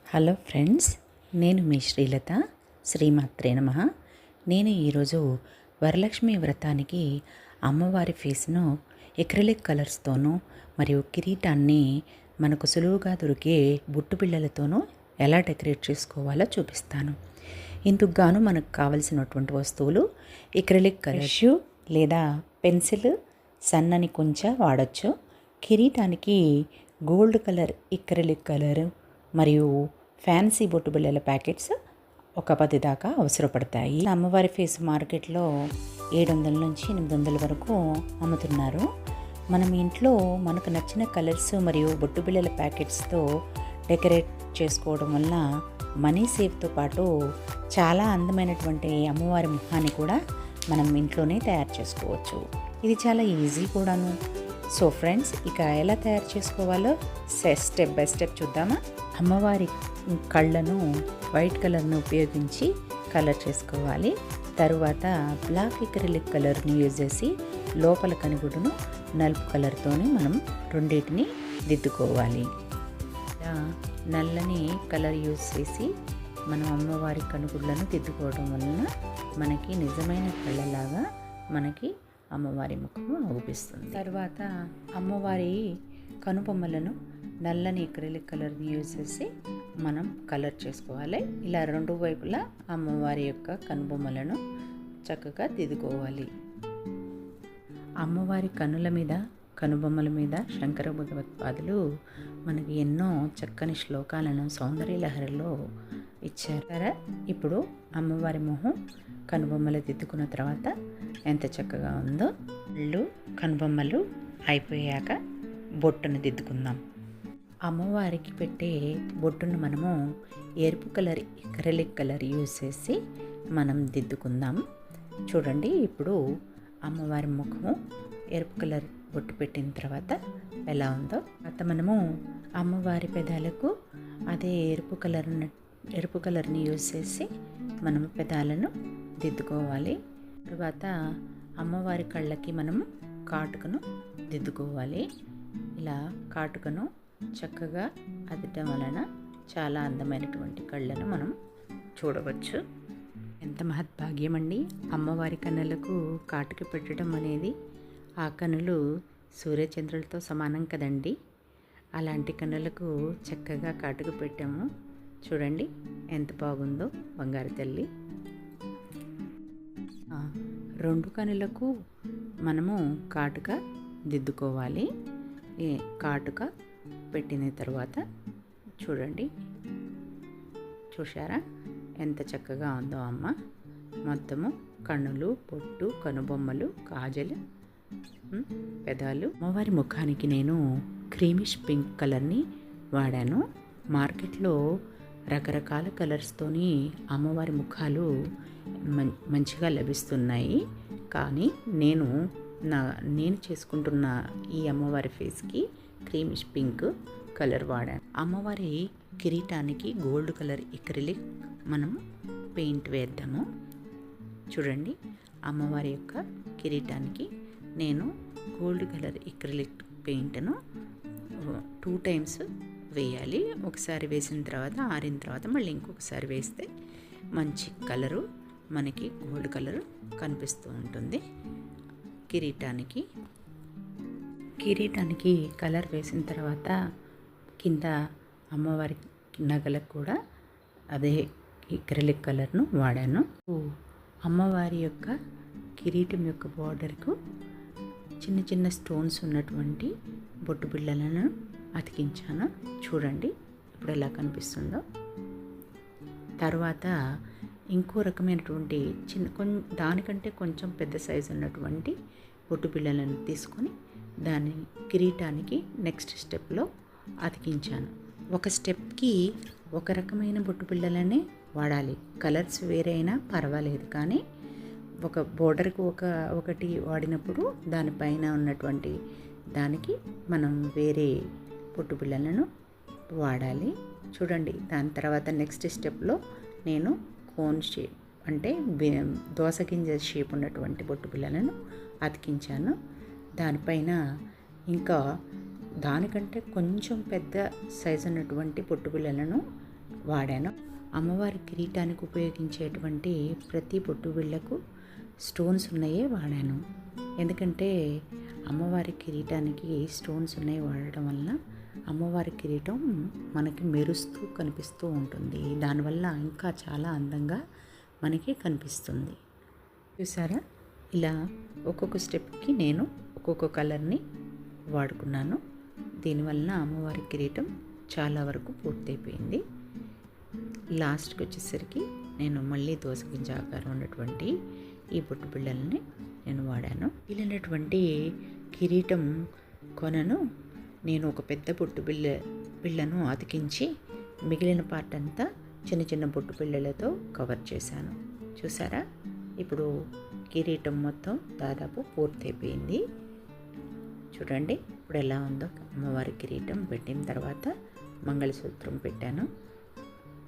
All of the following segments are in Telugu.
హలో ఫ్రెండ్స్, నేను మీ శ్రీలత. శ్రీమాత్రే నమః. నేను ఈరోజు వరలక్ష్మి వ్రతానికి అమ్మవారి ఫేస్ను ఎక్రిలిక్ కలర్స్తోనూ మరియు కిరీటాన్ని మనకు సులువుగా దొరికే బుట్టు పిల్లలతోనూ ఎలా డెకరేట్ చేసుకోవాలో చూపిస్తాను. ఇందుకు గాను మనకు కావలసినటువంటి వస్తువులు ఎక్రిలిక్ కలర్స్ లేదా పెన్సిల్, సన్నని కుంచ వాడచ్చు. కిరీటానికి గోల్డ్ కలర్ ఎక్రిలిక్ కలర్ మరియు ఫ్యాన్సీ బొట్టు బిళ్ళల ప్యాకెట్స్ ఒక 10 దాకా అవసరపడతాయి. అమ్మవారి ఫేస్ మార్కెట్లో 700 నుంచి 800 వరకు అమ్ముతున్నారు. మనం ఇంట్లో మనకు నచ్చిన కలర్స్ మరియు బొట్టు బిళ్ళల ప్యాకెట్స్తో డెకరేట్ చేసుకోవడం వల్ల మనీ సేవ్తో పాటు చాలా అందమైనటువంటి అమ్మవారి ముఖాన్ని కూడా మనం ఇంట్లోనే తయారు చేసుకోవచ్చు. ఇది చాలా ఈజీ కూడాను. సో ఫ్రెండ్స్, ఇక ఎలా తయారు చేసుకోవాలో స్టెప్ బై స్టెప్ చూద్దామా. అమ్మవారి కళ్ళను వైట్ కలర్ను ఉపయోగించి కలర్ చేసుకోవాలి. తరువాత బ్లాక్ ఎక్రిలిక్ కలర్ని యూజ్ చేసి లోపల కనుగుడును నలుపు కలర్తోనే మనం రెండింటిని దిద్దుకోవాలి. నల్లని కలర్ యూజ్ చేసి మనం అమ్మవారి కనుగుడ్లను దిద్దుకోవడం వలన మనకి నిజమైన కళ్ళలాగా మనకి అమ్మవారి ముఖము అవుపిస్తుంది. తర్వాత అమ్మవారి కనుబొమ్మలను నల్లని ఎక్రిలిక్ కలర్ని యూజ్ చేసి మనం కలర్ చేసుకోవాలి. ఇలా రెండు వైపులా అమ్మవారి యొక్క కనుబొమ్మలను చక్కగా దిద్దుకోవాలి. అమ్మవారి కన్నుల మీద, కనుబొమ్మల మీద శంకర భగవత్పాదులు మనకి ఎన్నో చక్కని శ్లోకాలను సౌందర్య లహరిలో ఇచ్చారు. ఇప్పుడు అమ్మవారి మొహం కనుబొమ్మలు దిద్దుకున్న తర్వాత ఎంత చక్కగా ఉందో. కళ్ళు, కనుబొమ్మలు అయిపోయాక బొట్టును దిద్దుకుందాం. అమ్మవారికి పెట్టే బొట్టును మనము ఎరుపు కలర్ ఎక్రిలిక్ కలర్ యూజ్ చేసి మనం దిద్దుకుందాం. చూడండి, ఇప్పుడు అమ్మవారి ముఖము ఎరుపు కలర్ బొట్టు పెట్టిన తర్వాత ఎలా ఉందో. తర్వాత మనము అమ్మవారి పెదాలకు అదే ఎరుపు కలర్ని యూజ్ చేసి మనం పెదాలను దిద్దుకోవాలి. తర్వాత అమ్మవారి కళ్ళకి మనము కాటుకను దిద్దుకోవాలి. ఇలా కాటుకను చక్కగా అద్దటం వలన చాలా అందమైనటువంటి కళ్ళను మనం చూడవచ్చు. ఎంత మహద్భాగ్యం అండి! అమ్మవారి కన్నులకు కాటుక పెట్టడం అనేది. ఆ కన్నులు సూర్యచంద్రులతో సమానం కదండి. అలాంటి కన్నులకు చక్కగా కాటుక పెట్టాము. చూడండి ఎంత బాగుందో బంగారు తల్లి. రెండు కన్నులకు మనము కాటుక దిద్దుకోవాలి. కాటుక పెట్టిన తర్వాత చూడండి, చూశారా ఎంత చక్కగా ఉందో అమ్మ. మొత్తము కన్నులు, పొట్టు, కనుబొమ్మలు, కాజలు, పెదాలు. అమ్మవారి ముఖానికి నేను క్రీమిష్ పింక్ కలర్ని వాడాను. మార్కెట్లో రకరకాల కలర్స్తోని అమ్మవారి ముఖాలు మంచిగా లభిస్తున్నాయి. కానీ నేను చేసుకుంటున్న ఈ అమ్మవారి ఫేస్కి క్రీమిష్ పింక్ కలర్ వాడాను. అమ్మవారి కిరీటానికి గోల్డ్ కలర్ ఎక్రిలిక్ మనం పెయింట్ వేద్దాము. చూడండి, అమ్మవారి యొక్క కిరీటానికి నేను గోల్డ్ కలర్ ఎక్రిలిక్ పెయింట్ను 2 times వేయాలి. ఒకసారి వేసిన తర్వాత ఆరిన తర్వాత మళ్ళీ ఇంకొకసారి వేస్తే మంచి కలరు మనకి గోల్డ్ కలర్ కనిపిస్తూ ఉంటుంది. కిరీటానికి కలర్ వేసిన తర్వాత కింద అమ్మవారి నగలకు కూడా అదే ఎక్రిలిక్ కలర్ను వాడాను. అమ్మవారి యొక్క కిరీటం యొక్క బార్డర్కు చిన్న చిన్న స్టోన్స్ ఉన్నటువంటి బొట్టు బిళ్ళలను అతికించాను. చూడండి ఇప్పుడు ఎలా కనిపిస్తుందో. తర్వాత ఇంకో రకమైనటువంటి దానికంటే కొంచెం పెద్ద సైజు ఉన్నటువంటి బొట్టు బిళ్ళలను తీసుకొని దాని కిరీటానికి నెక్స్ట్ స్టెప్లో అతికించాను. ఒక స్టెప్కి ఒక రకమైన బొట్టు బిళ్ళలనే వాడాలి. కలర్స్ వేరే అయినా పర్వాలేదు, కానీ ఒక బోర్డర్కి ఒకటి వాడినప్పుడు దానిపైన ఉన్నటువంటి దానికి మనం వేరే బొట్టు బిళ్ళలను వాడాలి. చూడండి, దాని తర్వాత నెక్స్ట్ స్టెప్లో నేను కోన్ షేప్ అంటే దోస గింజ షేప్ ఉన్నటువంటి బొట్టు బిళ్ళలను అతికించాను. దానిపైన ఇంకా దానికంటే కొంచెం పెద్ద సైజు ఉన్నటువంటి బొట్టు బిళ్ళలను వాడాను. అమ్మవారి కిరీటానికి ఉపయోగించేటువంటి ప్రతి బొట్టు బిళ్ళకు స్టోన్స్ ఉన్నాయే వాడాను. ఎందుకంటే అమ్మవారి కిరీటానికి స్టోన్స్ ఉన్నాయి వాడడం వల్ల అమ్మవారి కిరీటం మనకి మెరుస్తూ కనిపిస్తూ ఉంటుంది. దానివల్ల ఇంకా చాలా అందంగా మనకి కనిపిస్తుంది. చూసారా, ఇలా ఒక్కొక్క స్టెప్కి నేను ఒక్కొక్క కలర్ని వాడుకున్నాను. దీనివల్ల అమ్మవారి కిరీటం చాలా వరకు పూర్తయిపోయింది. లాస్ట్కి వచ్చేసరికి నేను మళ్ళీ దోసగింజ ఆకారం ఉన్నటువంటి ఈ బొట్టు బిళ్ళల్ని నేను వాడాను. మిగిలినటువంటి కిరీటం కొనను నేను ఒక పెద్ద బొట్టు బిళ్ళను అతికించి మిగిలిన పార్ట్ అంతా చిన్న చిన్న బొట్టు బిళ్ళలతో కవర్ చేశాను. చూసారా, ఇప్పుడు కిరీటం మొత్తం దాదాపు పూర్తయిపోయింది. చూడండి ఇప్పుడు ఎలా ఉందో. అమ్మవారి కిరీటం పెట్టిన తర్వాత మంగళసూత్రం పెట్టాను.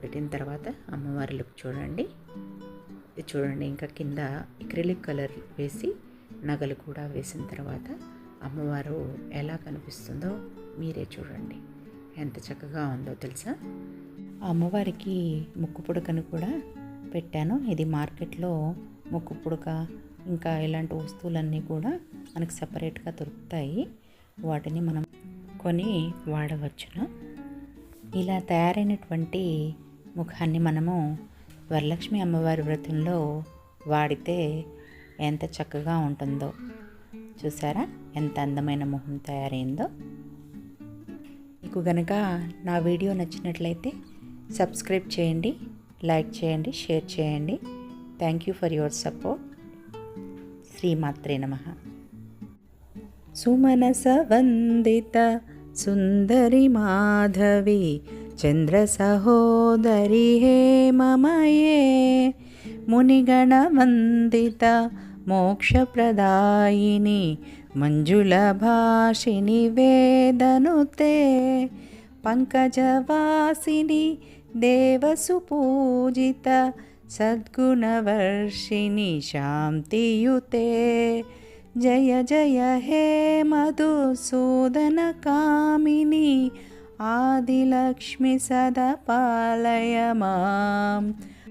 పెట్టిన తర్వాత అమ్మవారి లుక్ చూడండి. చూడండి, ఇంకా కింద అక్రిలిక్ కలర్ వేసి నగలు కూడా వేసిన తర్వాత అమ్మవారు ఎలా కనిపిస్తుందో మీరే చూడండి. ఎంత చక్కగా ఉందో తెలుసా. అమ్మవారికి ముక్కు పుడకను కూడా పెట్టాను. ఇది మార్కెట్లో ముక్కు పుడక ఇంకా ఇలాంటి వస్తువులన్నీ కూడా మనకు సపరేట్గా దొరుకుతాయి. వాటిని మనం కొని వాడవచ్చును. ఇలా తయారైనటువంటి ముఖాన్ని మనము వరలక్ష్మి అమ్మవారి వ్రతంలో వాడితే ఎంత చక్కగా ఉంటుందో. చూసారా ఎంత అందమైన ముఖం తయారైందో. మీకు గనక నా వీడియో నచ్చినట్లయితే సబ్స్క్రైబ్ చేయండి, లైక్ చేయండి, షేర్ చేయండి. Thank you for your support. శ్రీమాత్రే నమః. సుమనస వందిత సుందరి మాధవి చంద్ర సహోదరి హేమమయే మునిగణ వందిత మోక్షప్రదాయిని మంజుల భాషిని వేదనుతే పంకజవాసిని దేవసుపూజిత సద్గుణవర్షిణి శాంతియుతే జయ జయ హే మధుసూదన కామిని ఆదిలక్ష్మి సదా పాలయ మాం.